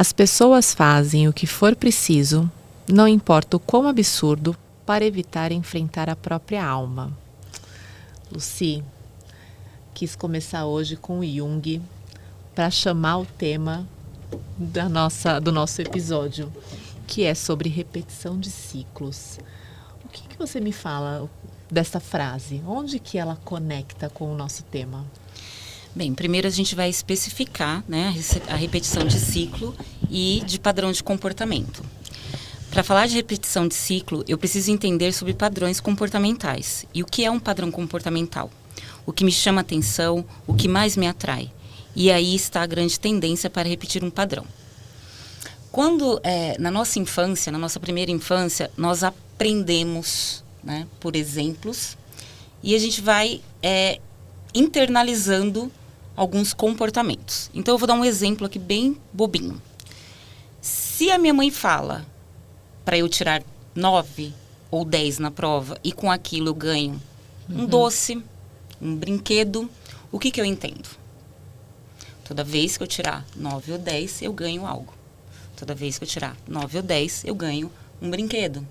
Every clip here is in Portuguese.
As pessoas fazem o que for preciso, não importa o quão absurdo, para evitar enfrentar a própria alma. Lucy, quis começar hoje com o Jung para chamar o tema do nosso episódio, que é sobre repetição de ciclos. O que você me fala dessa frase? Onde que ela conecta com o nosso tema? Bem, primeiro a gente vai especificar, né, a repetição de ciclo e de padrão de comportamento. Para falar de repetição de ciclo, eu preciso entender sobre padrões comportamentais. E o que é um padrão comportamental? O que me chama atenção, o que mais me atrai. E aí está a grande tendência para repetir um padrão. Quando, na nossa infância, na nossa primeira infância, nós aprendemos, né, por exemplos, e a gente vai internalizando alguns comportamentos. Então, eu vou dar um exemplo aqui bem bobinho. Se a minha mãe fala para eu tirar 9 ou 10 na prova e com aquilo eu ganho um doce, um brinquedo, o que eu entendo? Toda vez que eu tirar 9 ou 10, eu ganho algo. Toda vez que eu tirar 9 ou 10, eu ganho um brinquedo.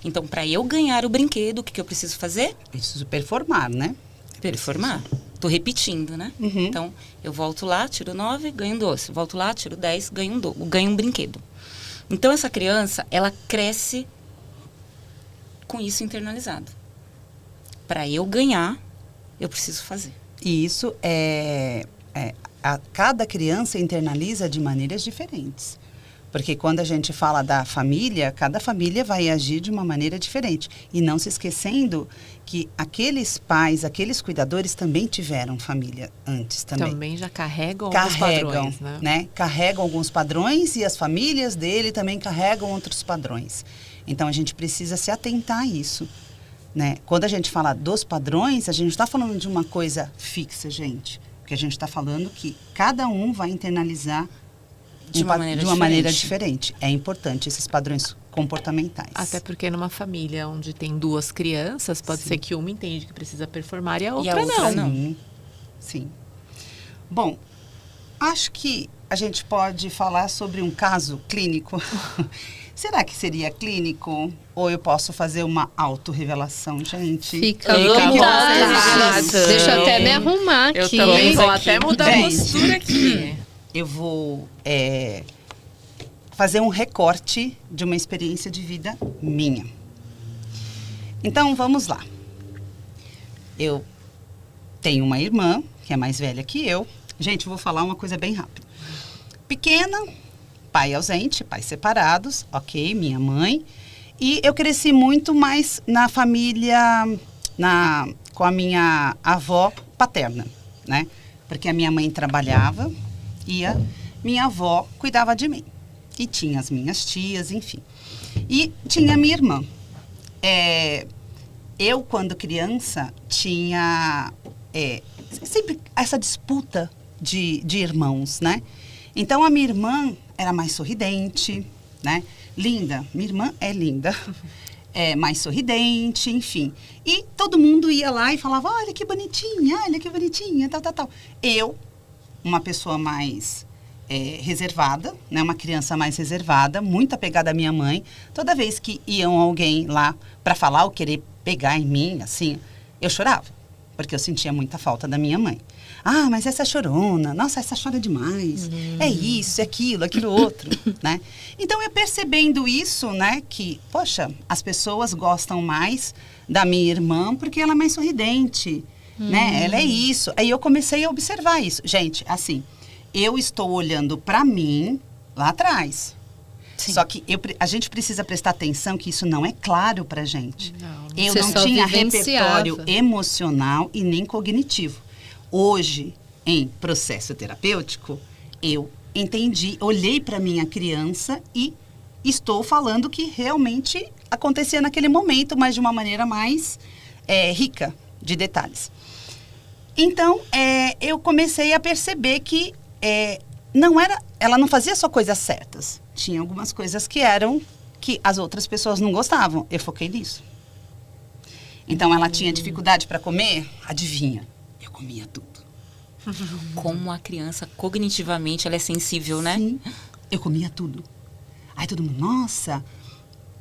Então, para eu ganhar o brinquedo, o que eu preciso fazer? Preciso performar, né? Performar. Estou repetindo, né? Uhum. Então, eu volto lá, tiro 9, ganho um doce. Volto lá, tiro 10, ganho um brinquedo. Então, essa criança, ela cresce com isso internalizado. Para eu ganhar, eu preciso fazer. E isso cada criança internaliza de maneiras diferentes. Porque quando a gente fala da família, cada família vai agir de uma maneira diferente. E não se esquecendo que aqueles pais, aqueles cuidadores também tiveram família antes também. Também já carregam alguns padrões, né? Carregam alguns padrões e as famílias dele também carregam outros padrões. Então, a gente precisa se atentar a isso, né? Quando a gente fala dos padrões, a gente não está falando de uma coisa fixa, gente. Porque a gente está falando que cada um vai internalizar de uma maneira diferente. É importante esses padrões comportamentais. Até porque numa família onde tem duas crianças, pode ser que uma entende que precisa performar e a outra não. Sim. Bom, acho que a gente pode falar sobre um caso clínico. Será que seria clínico? Ou eu posso fazer uma autorrevelação, gente? Fica à vontade. Deixa eu até me arrumar aqui. Eu também vou até mudar a postura aqui. Eu vou fazer um recorte de uma experiência de vida minha. Então, vamos lá. Eu tenho uma irmã, que é mais velha que eu. Gente, eu vou falar uma coisa bem rápida. Pequena, pai ausente, pais separados, ok, minha mãe. E eu cresci muito mais na família, com a minha avó paterna, né? Porque a minha mãe trabalhava e a minha avó cuidava de mim. E tinha as minhas tias, enfim. E tinha a minha irmã. Eu, quando criança, tinha sempre essa disputa de irmãos, né? Então, a minha irmã era mais sorridente, né? Linda. Minha irmã é linda. Mais sorridente, enfim. E todo mundo ia lá e falava, olha que bonitinha, tal, tal, tal. Eu, uma pessoa mais reservada, né? Uma criança mais reservada, muito apegada à minha mãe. Toda vez que iam alguém lá para falar ou querer pegar em mim, assim, eu chorava, porque eu sentia muita falta da minha mãe. Ah, mas essa chorona, nossa, essa chora demais. É isso, é aquilo outro, né? Então, eu percebendo isso, né, que, poxa, as pessoas gostam mais da minha irmã porque ela é mais sorridente, né? Ela é isso. Aí eu comecei a observar isso. Gente, assim, eu estou olhando para mim lá atrás. Sim. Só que a gente precisa prestar atenção que isso não é claro pra gente. Eu não tinha repertório emocional e nem cognitivo. Hoje, em processo terapêutico, eu entendi, olhei para minha criança e estou falando que realmente acontecia naquele momento, mas de uma maneira mais rica de detalhes. Então, eu comecei a perceber que ela não fazia só coisas certas. Tinha algumas coisas que as outras pessoas não gostavam. Eu foquei nisso. Então, ela tinha dificuldade para comer? Adivinha? Eu comia tudo. Como a criança, cognitivamente, ela é sensível, né? Sim. eu comia tudo. Aí todo mundo, nossa,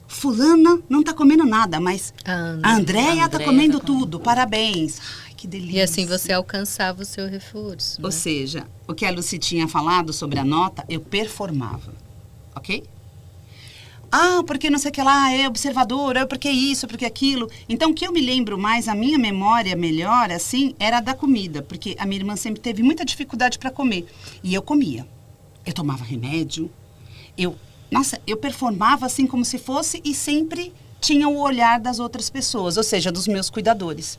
fulana não tá comendo nada, mas a Andréia tá comendo tudo, parabéns. Ai, que delícia. E assim você alcançava o seu reforço. Ou né? seja, o que a Lucy tinha falado sobre a nota, eu performava, ok? Ah, porque não sei o que lá, é observadora, porque isso, porque aquilo. Então, o que eu me lembro mais, a minha memória melhor, assim, era da comida. Porque a minha irmã sempre teve muita dificuldade para comer. E eu comia. Eu tomava remédio. Eu performava assim como se fosse e sempre tinha o olhar das outras pessoas, ou seja, dos meus cuidadores.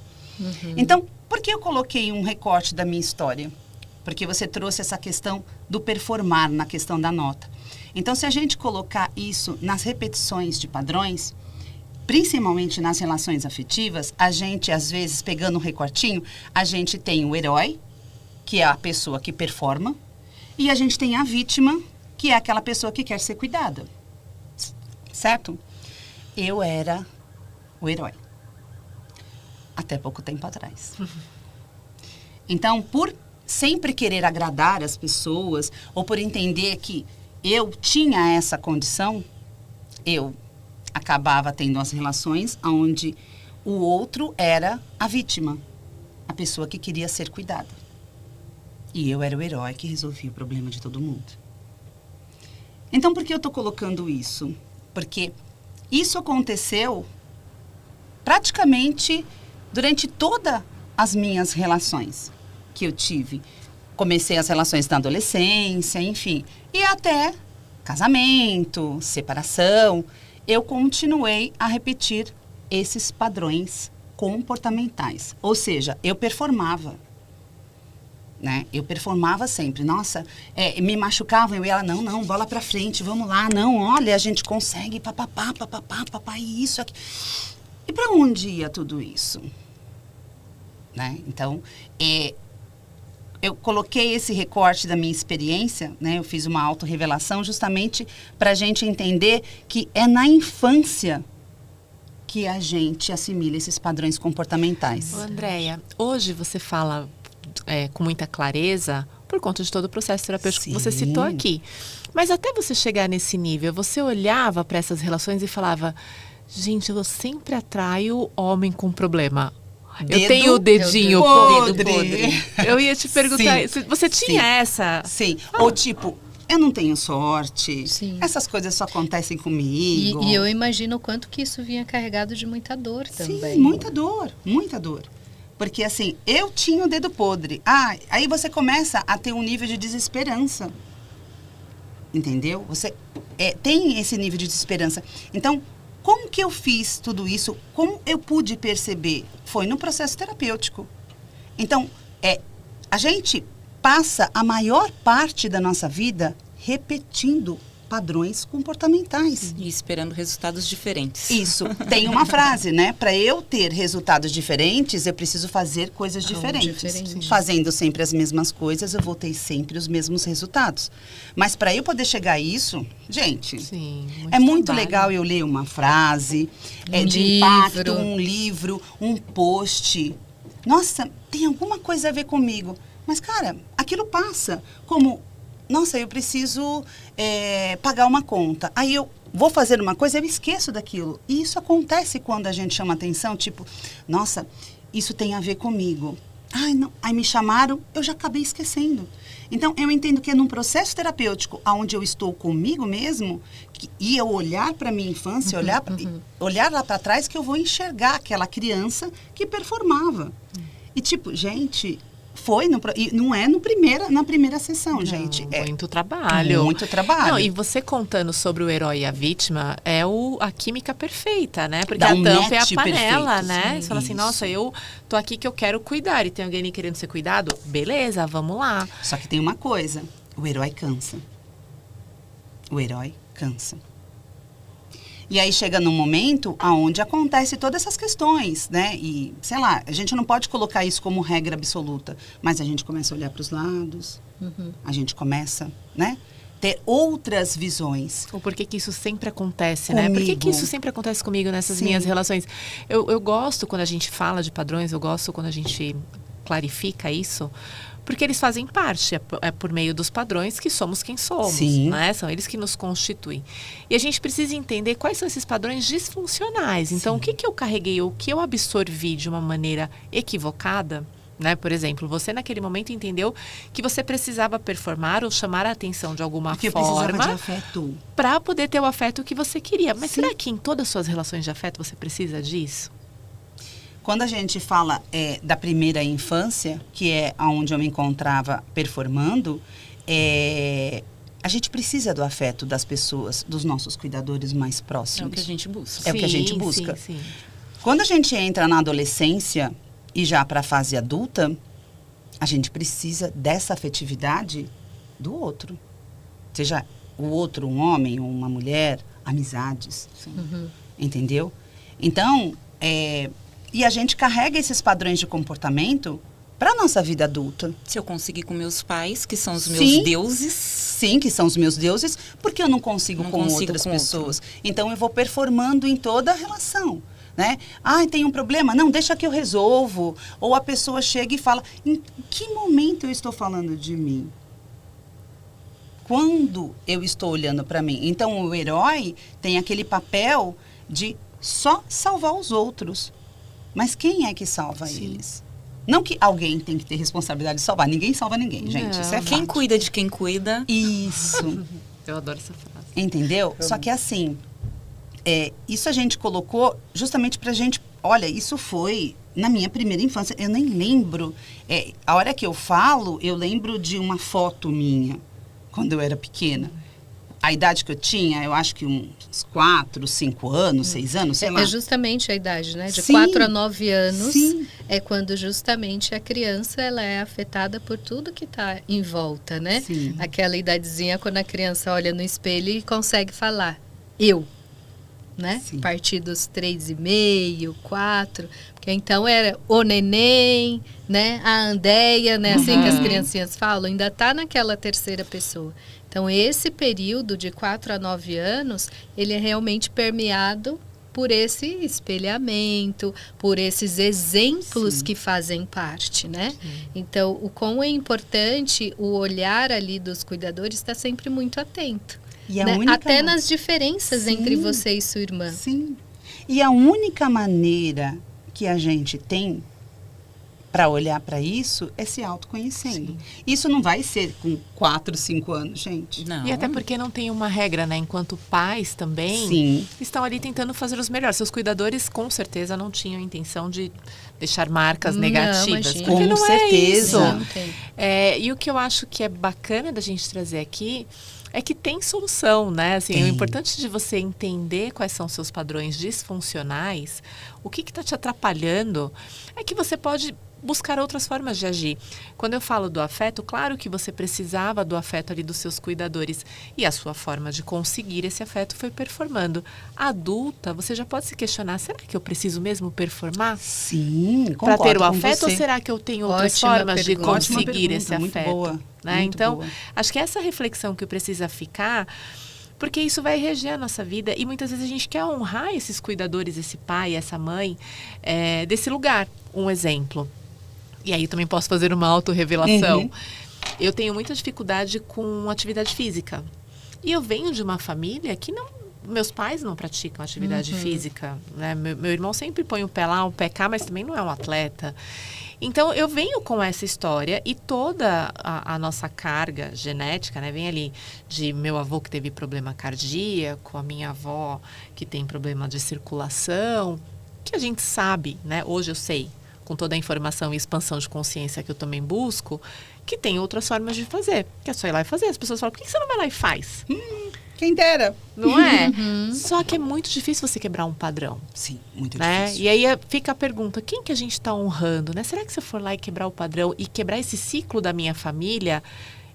Então, por que eu coloquei um recorte da minha história? Porque você trouxe essa questão do performar na questão da nota. Então, se a gente colocar isso nas repetições de padrões, principalmente nas relações afetivas, a gente, às vezes, pegando um recortinho, a gente tem o herói, que é a pessoa que performa, e a gente tem a vítima, que é aquela pessoa que quer ser cuidada. Certo? Eu era o herói. Até pouco tempo atrás. Então, por sempre querer agradar as pessoas, ou por entender que eu tinha essa condição, eu acabava tendo as relações onde o outro era a vítima, a pessoa que queria ser cuidada. E eu era o herói que resolvia o problema de todo mundo. Então, por que eu estou colocando isso? Porque isso aconteceu praticamente durante todas as minhas relações que eu tive. Comecei as relações na adolescência, enfim. E até casamento, separação, eu continuei a repetir esses padrões comportamentais. Ou seja, eu performava. Né? Eu performava sempre. Nossa, me machucavam, eu ia lá, não, bola pra frente, vamos lá, não, olha, a gente consegue, papapá, isso aqui. E para onde ia tudo isso? Né? Então, eu coloquei esse recorte da minha experiência, né? Eu fiz uma autorrevelação justamente para a gente entender que é na infância que a gente assimila esses padrões comportamentais. Ô, Andréia, hoje você fala com muita clareza por conta de todo o processo terapêutico que você citou aqui. Mas até você chegar nesse nível, você olhava para essas relações e falava, gente, eu sempre atraio homem com problema. Eu tenho o dedinho podre. Eu ia te perguntar, você tinha essa? Sim, ou tipo, eu não tenho sorte, essas coisas só acontecem comigo. E eu imagino o quanto que isso vinha carregado de muita dor também. Sim, muita dor. Porque assim, eu tinha o dedo podre. Aí você começa a ter um nível de desesperança. Entendeu? Você tem esse nível de desesperança. Então, como que eu fiz tudo isso? Como eu pude perceber? Foi no processo terapêutico. Então, a gente passa a maior parte da nossa vida repetindo padrões comportamentais. E esperando resultados diferentes. Isso. Tem uma frase, né? Para eu ter resultados diferentes, eu preciso fazer coisas diferentes. Fazendo sempre as mesmas coisas, eu vou ter sempre os mesmos resultados. Mas para eu poder chegar a isso, gente, é muito legal eu ler uma frase, de impacto, um livro, um post. Nossa, tem alguma coisa a ver comigo. Mas, cara, aquilo passa como... Nossa, eu preciso pagar uma conta. Aí eu vou fazer uma coisa, eu esqueço daquilo. E isso acontece quando a gente chama atenção, tipo, nossa, isso tem a ver comigo. Ai, não. Aí me chamaram, eu já acabei esquecendo. Então, eu entendo que é num processo terapêutico, onde eu estou comigo mesmo, e eu olhar para a minha infância, olhar lá para trás, que eu vou enxergar aquela criança que performava. E tipo, gente... não é na primeira sessão, não, gente. Muito trabalho. Muito trabalho. Não, e você contando sobre o herói e a vítima é a química perfeita, né? Porque Dá a um tampa é a match panela, perfeito. né? Sim, Você fala assim, nossa, eu tô aqui que eu quero cuidar e tem alguém ali querendo ser cuidado? Beleza, vamos lá. Só que tem uma coisa, o herói cansa. O herói cansa. E aí chega num momento onde acontece todas essas questões, né? E, sei lá, a gente não pode colocar isso como regra absoluta, mas a gente começa a olhar para os lados, a gente começa, né? Ter outras visões. O porquê que isso sempre acontece, né? Por que isso sempre acontece comigo nessas minhas relações? Eu gosto quando a gente fala de padrões, eu gosto quando a gente clarifica isso, Porque eles fazem parte, é por meio dos padrões que somos quem somos, Sim. né? São eles que nos constituem. E a gente precisa entender quais são esses padrões disfuncionais. Então, o que eu carreguei, o que eu absorvi de uma maneira equivocada, né? Por exemplo, você naquele momento entendeu que você precisava performar ou chamar a atenção de alguma Porque eu precisava de forma afeto. para poder ter o afeto que você queria. Mas Sim. será que em todas as suas relações de afeto você precisa disso? Quando a gente fala da primeira infância, que é onde eu me encontrava performando, a gente precisa do afeto das pessoas, dos nossos cuidadores mais É o próximos. que a gente busca. É o que a gente busca. Sim, sim. Quando a gente entra na adolescência e já para a fase adulta, a gente precisa dessa afetividade do outro. Seja o outro um homem ou uma mulher, amizades. Entendeu? Então, e a gente carrega esses padrões de comportamento para a nossa vida adulta. Se eu conseguir com meus pais, que são os Sim. meus deuses, Sim, que são os meus deuses, porque eu não consigo Não com consigo outras com pessoas. Então, eu vou performando em toda a relação. Né? Ah, tem um problema? Não, deixa que eu resolvo. Ou a pessoa chega e fala, em que momento eu estou falando de mim? Quando eu estou olhando para mim? Então, o herói tem aquele papel de só salvar os outros. Mas quem é que salva eles? Não que alguém tem que ter responsabilidade de salvar. Ninguém salva ninguém, gente. Não, Isso é quem fato. cuida de quem cuida, Isso. Eu adoro essa frase. Entendeu? Só que assim, isso a gente colocou justamente pra gente... Olha, isso foi na minha primeira infância. Eu nem lembro. A hora que eu falo, eu lembro de uma foto minha, quando eu era pequena. A idade que eu tinha, eu acho que uns 4, 5 anos, 6 anos, sei lá. É justamente a idade, né? De Sim. 4 a 9 anos Sim. é quando justamente a criança ela é afetada por tudo que está em volta, né? Sim. Aquela idadezinha quando a criança olha no espelho e consegue falar, eu, né? Sim. A partir dos 3,5, 4, porque então era o neném, né? A Andéia, né? Assim que as criancinhas falam, ainda está naquela terceira pessoa. Então, esse período de 4 a 9 anos, ele é realmente permeado por esse espelhamento, por esses exemplos que fazem parte, né? Então, o quão é importante o olhar ali dos cuidadores está sempre muito atento. E a Né? única Até ma- nas diferenças Sim. entre você e sua irmã. Sim. E a única maneira que a gente tem para olhar para isso é se autoconhecendo. Isso não vai ser com 4, 5 anos, gente. não. E até porque não tem uma regra, né? Enquanto pais também Sim. estão ali tentando fazer os melhores. Seus cuidadores, com certeza, não tinham intenção de deixar marcas Não, negativas. imagina. Porque Com não certeza. é isso. Não tem. E o que eu acho que é bacana da gente trazer aqui é que tem solução, né? Assim, Tem. o importante de você entender quais são seus padrões disfuncionais, o que está te atrapalhando, é que você pode buscar outras formas de agir. Quando eu falo do afeto, claro que você precisava do afeto ali dos seus cuidadores. E a sua forma de conseguir esse afeto foi performando. Adulta, você já pode se questionar, será que eu preciso mesmo performar? Sim, Para concordo ter o com afeto ou você. será que eu tenho outras Ótima formas de pergunta. Ótima conseguir pergunta, esse muito afeto? boa, Né? muito Então, boa. acho que essa reflexão que precisa ficar, porque isso vai reger a nossa vida e muitas vezes a gente quer honrar esses cuidadores, esse pai, essa mãe, desse lugar. Um exemplo. E aí eu também posso fazer uma autorrevelação. Uhum. Eu tenho muita dificuldade com atividade física. E eu venho de uma família que não... Meus pais não praticam atividade física, né? Meu irmão sempre põe o pé lá, o pé cá, mas também não é um atleta. Então, eu venho com essa história e toda a nossa carga genética, né? Vem ali de meu avô que teve problema cardíaco, a minha avó que tem problema de circulação, que a gente sabe, né? Hoje eu sei, com toda a informação e expansão de consciência que eu também busco, que tem outras formas de fazer. Que é só ir lá e fazer. As pessoas falam, por que você não vai lá e faz? Quem dera. Não é? Só que é muito difícil você quebrar um padrão. Sim, muito Né? difícil. E aí fica a pergunta, quem que a gente está honrando? Né? Será que se eu for lá e quebrar o padrão e quebrar esse ciclo da minha família,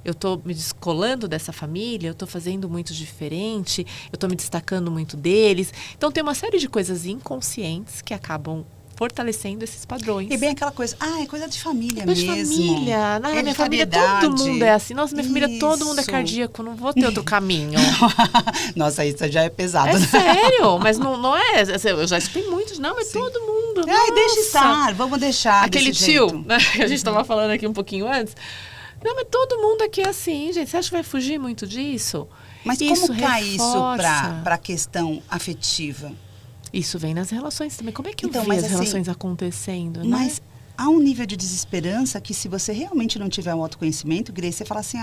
eu estou me descolando dessa família, eu estou fazendo muito diferente, eu estou me destacando muito deles. Então tem uma série de coisas inconscientes que acabam fortalecendo esses padrões. E bem aquela coisa, é coisa de família Coisa de mesmo. família. Na minha família todo mundo é assim. Nossa, minha família todo mundo é Isso. cardíaco. Não vou ter outro caminho. Nossa, isso já é pesado, É né? sério, mas não é. Eu já escutei muitos, não, mas todo mundo. Ai, deixa nossa. estar, vamos deixar Aquele desse tio, jeito. né, que a gente estava falando aqui um pouquinho antes. Não, mas todo mundo aqui é assim, gente. Você acha que vai fugir muito disso? Mas Isso como cai isso reforça. para a questão afetiva? Isso vem nas relações também. Como é que eu Então, vi mas as assim, relações acontecendo, né? Mas há um nível de desesperança que, se você realmente não tiver um autoconhecimento, Grace, você fala assim,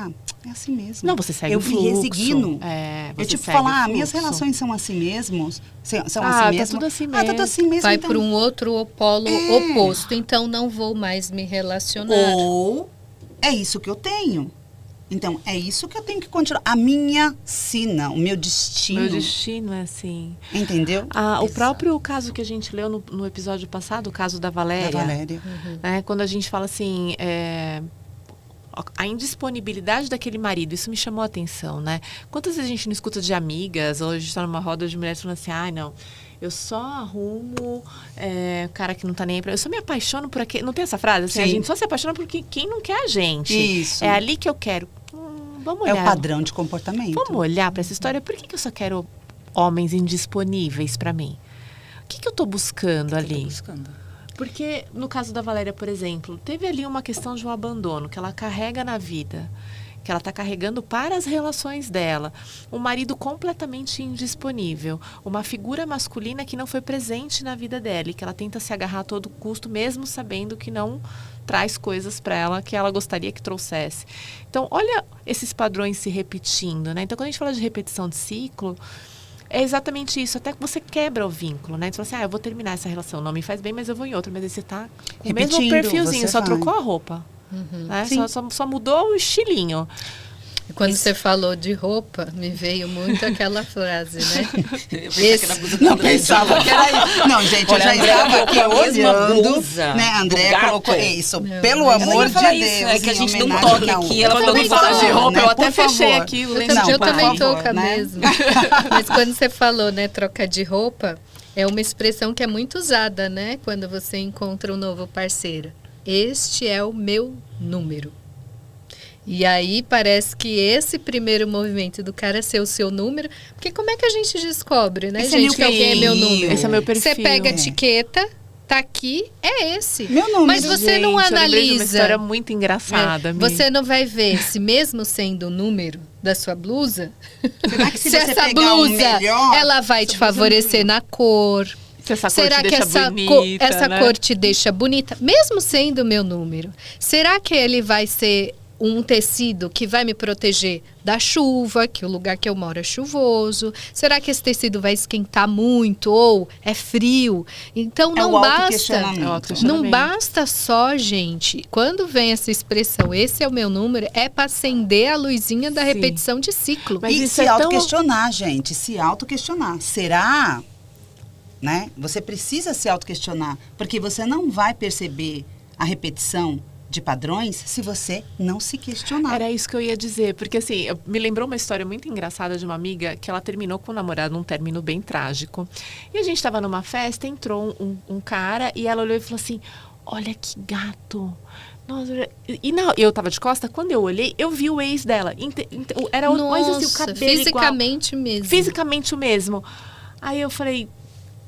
é assim mesmo. Não, você segue eu o fluxo. resigno. É, Eu você tipo segue falar, o minhas fluxo. relações são assim mesmo, são tá assim mesmo. tudo assim Tá tudo mesmo. assim mesmo. Vai então. para um outro polo oposto, então não vou mais me relacionar. Ou é isso que eu tenho. Então, é isso que eu tenho que continuar. A minha sina, o meu destino. Meu destino é assim. Entendeu? O Exato. próprio caso que a gente leu no episódio passado, o caso da Valéria. Da Valéria. Né, quando a gente fala assim, a indisponibilidade daquele marido, isso me chamou a atenção, né? Quantas vezes a gente não escuta de amigas, ou a gente está numa roda de mulheres falando assim, não, eu só arrumo cara que não tá nem aí pra... Eu só me apaixono por aquele... Não tem essa frase? Assim, a Sim. gente só se apaixona por quem não quer a gente. Isso. É ali que eu quero. Vamos É olhar. o padrão de comportamento. Vamos olhar para essa história. Por que eu só quero homens indisponíveis para mim? O que eu tô buscando ali? Porque no caso da Valéria, por exemplo, teve ali uma questão de um abandono que ela carrega na vida, que ela está carregando para as relações dela. Um marido completamente indisponível, uma figura masculina que não foi presente na vida dela e que ela tenta se agarrar a todo custo, mesmo sabendo que não traz coisas para ela que ela gostaria que trouxesse. Então, olha esses padrões se repetindo, né? Então, quando a gente fala de repetição de ciclo, é exatamente isso, até que você quebra o vínculo, né? Você fala assim, eu vou terminar essa relação, não me faz bem, mas eu vou em outra. Mas aí você tá com o mesmo Repetindo, perfilzinho, você só vai. trocou a roupa. Né? Sim. Só mudou o estilinho. E quando você falou de roupa, me veio muito aquela frase, né? Não pensava que era isso. Não, gente, eu Olha, já a André estava aqui colocou a mesma olhando. blusa Né, a André do gato. colocou isso. Não, Pelo mas amor ia de falar Deus. isso, é que a em gente deu um homenagem, toque não. aqui, ela Eu falou também de falar tô, de roupa, né, eu até por fechei favor. aqui o Eu lençol. também por tô favor, com a né? mesma. Mas quando você falou, né, troca de roupa, é uma expressão que é muito usada, né? Quando você encontra um novo parceiro. Este é o meu número. E aí parece que esse primeiro movimento do cara ser o seu número, porque como é que a gente descobre, né, Esse é gente, meu que alguém é meu perfil. número? Esse é meu perfil. Você pega a É. etiqueta, tá aqui, é esse. Meu número, Mas você não Gente, eu lembrei de uma analisa. história muito engraçada. Mi. Você não vai ver se mesmo sendo o número da sua blusa, Será que se se você essa pegar o blusa melhor, ela vai te favorecer na cor. Se essa cor Será te que deixa essa, bonita, essa né? cor te deixa bonita, mesmo sendo o meu número? Será que ele vai ser um tecido que vai me proteger da chuva, que o lugar que eu moro é chuvoso? Será que esse tecido vai esquentar muito ou é frio? Então é não o basta. autoquestionamento. É o autoquestionamento. Não basta só, gente. Quando vem essa expressão, esse é o meu número, é para acender a luzinha da Sim. repetição de ciclo. Mas E isso se é tão- autoquestionar, gente, se autoquestionar. Será? Né? Você precisa se autoquestionar, porque você não vai perceber a repetição de padrões se você não se questionar. Era isso que eu ia dizer, porque assim, me lembrou uma história muito engraçada de uma amiga que ela terminou com o namorado num término bem trágico. E a gente estava numa festa, entrou um cara e ela olhou e falou assim, olha que gato. Nossa, eu tava de costa, quando eu olhei, eu vi o ex dela. Era o, mas assim, o Nossa, cabelo igual. fisicamente mesmo. Fisicamente o mesmo. Aí eu falei...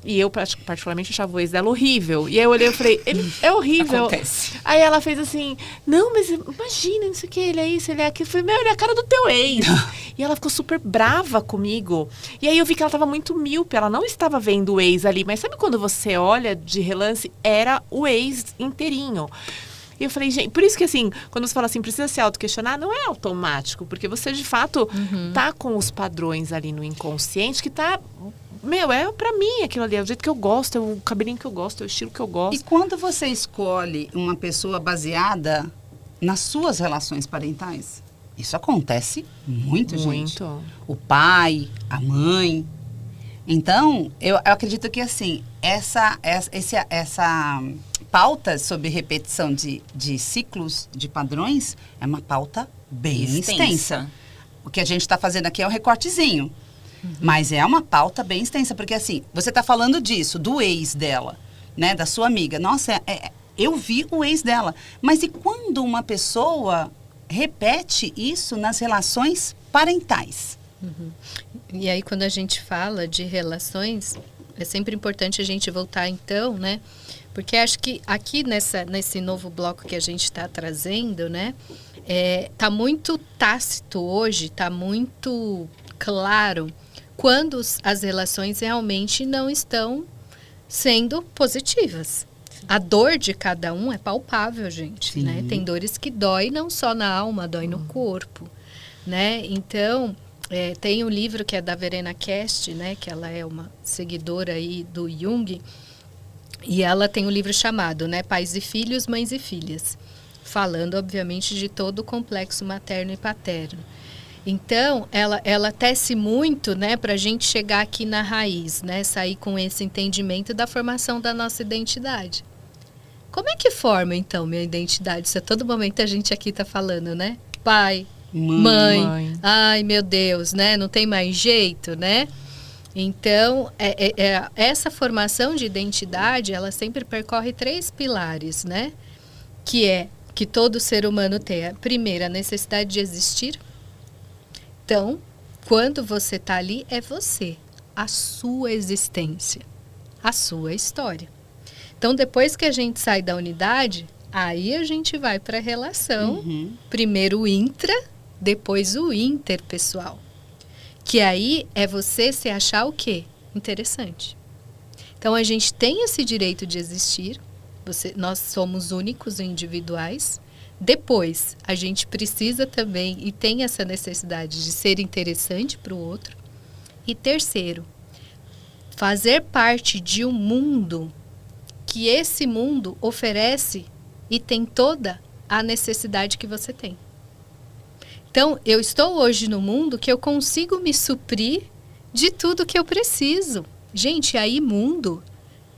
E eu, particularmente, achava o ex dela horrível. E aí eu olhei e falei, ele é horrível. Acontece. Aí ela fez assim, não, mas imagina, não sei o que, ele é isso, ele é aquilo. Eu falei, meu, ele é a cara do teu ex. E ela ficou super brava comigo. E aí eu vi que ela estava muito míope, ela não estava vendo o ex ali. Mas sabe quando você olha de relance, era o ex inteirinho. E eu falei, gente, por isso que assim, quando você fala assim, precisa se auto-questionar, não é automático. Porque você, de fato, tá com os padrões ali no inconsciente que tá... Meu, é pra mim aquilo ali, é o jeito que eu gosto, é o cabelinho que eu gosto, é o estilo que eu gosto. E quando você escolhe uma pessoa baseada nas suas relações parentais, isso acontece muito, gente. Muito. O pai, a mãe. Então, eu acredito que assim, essa pauta sobre repetição de ciclos, de padrões, é uma pauta bem extensa. O que a gente está fazendo aqui é um recortezinho. Mas é uma pauta bem extensa, porque assim, você está falando disso, do ex dela. né, da sua amiga. Nossa, eu vi o ex dela. Mas e quando uma pessoa repete isso nas relações parentais? Uhum. E aí, quando a gente fala de relações, é sempre importante a gente voltar, então, né? Porque acho que aqui nesse novo bloco que a gente está trazendo, né? Tá muito tácito hoje, tá muito claro quando as relações realmente não estão sendo positivas. A dor de cada um é palpável, gente, né? Tem dores que dói não só na alma, dói no corpo, né? Então, tem um livro que é da Verena Kest, né? Que ela é uma seguidora aí do Jung, e ela tem um livro chamado, né, Pais e Filhos, Mães e Filhas, falando, obviamente, de todo o complexo materno e paterno. Então, ela tece muito, né, para a gente chegar aqui na raiz, né, sair com esse entendimento da formação da nossa identidade. Como é que forma, então, minha identidade? Isso a todo momento a gente aqui está falando, né? Pai, mãe, ai, meu Deus, né? Não tem mais jeito, né? Então, essa formação de identidade, ela sempre percorre 3 pilares, né? Que todo ser humano tem. A primeira, a necessidade de existir. Então, quando você está ali, é você, a sua existência, a sua história. Então, depois que a gente sai da unidade, aí a gente vai para a relação. Primeiro o intra, depois o interpessoal. Que aí é você se achar o quê? Interessante. Então, a gente tem esse direito de existir. Nós somos únicos e individuais. Depois, a gente precisa também e tem essa necessidade de ser interessante para o outro. E terceiro, fazer parte de um mundo que esse mundo oferece e tem toda a necessidade que você tem. Então, eu estou hoje no mundo que eu consigo me suprir de tudo que eu preciso. Gente, aí mundo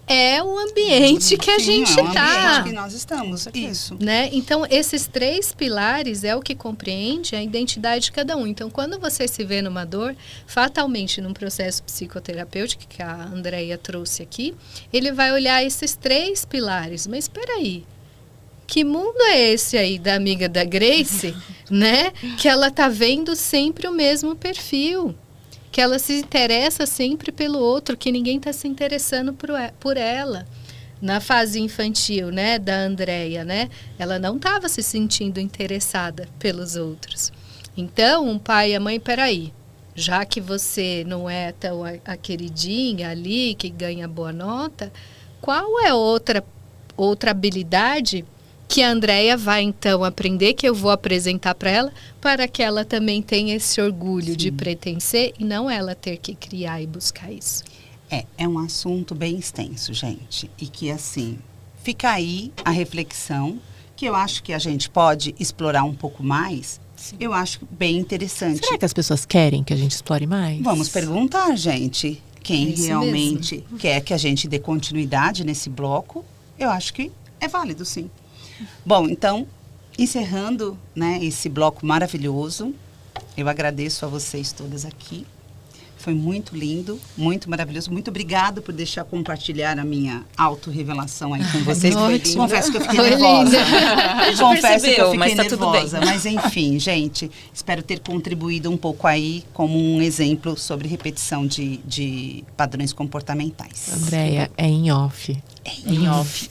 é o ambiente que a gente está. É o ambiente que nós estamos, isso. Né? Então, esses 3 pilares é o que compreende a identidade de cada um. Então, quando você se vê numa dor, fatalmente num processo psicoterapêutico que a Andreia trouxe aqui, ele vai olhar esses 3 pilares. Mas espera aí, que mundo é esse aí da amiga da Grace, né? Que ela tá vendo sempre o mesmo perfil. Que ela se interessa sempre pelo outro, que ninguém está se interessando por ela. Na fase infantil, né, da Andreia, né, ela não estava se sentindo interessada pelos outros. Então, um pai e a mãe, peraí, já que você não é tão a queridinha ali, que ganha boa nota, qual é outra habilidade que a Andreia vai, então, aprender, que eu vou apresentar para ela, para que ela também tenha esse orgulho de pertencer e não ela ter que criar e buscar isso. É um assunto bem extenso, gente. E que, assim, fica aí a reflexão, que eu acho que a gente pode explorar um pouco mais. Sim. Eu acho bem interessante. Será que as pessoas querem que a gente explore mais? Vamos perguntar, gente. Quem realmente quer que a gente dê continuidade nesse bloco, eu acho que é válido, sim. Bom, então, encerrando, né, esse bloco maravilhoso, eu agradeço a vocês todas aqui. Foi muito lindo, muito maravilhoso. Muito obrigada por deixar compartilhar a minha autorrevelação aí com vocês. Confesso que eu fiquei nervosa. Confesso que eu fiquei nervosa. Mas enfim, gente, espero ter contribuído um pouco aí como um exemplo sobre repetição de padrões comportamentais. Andreia, é em off. É em off.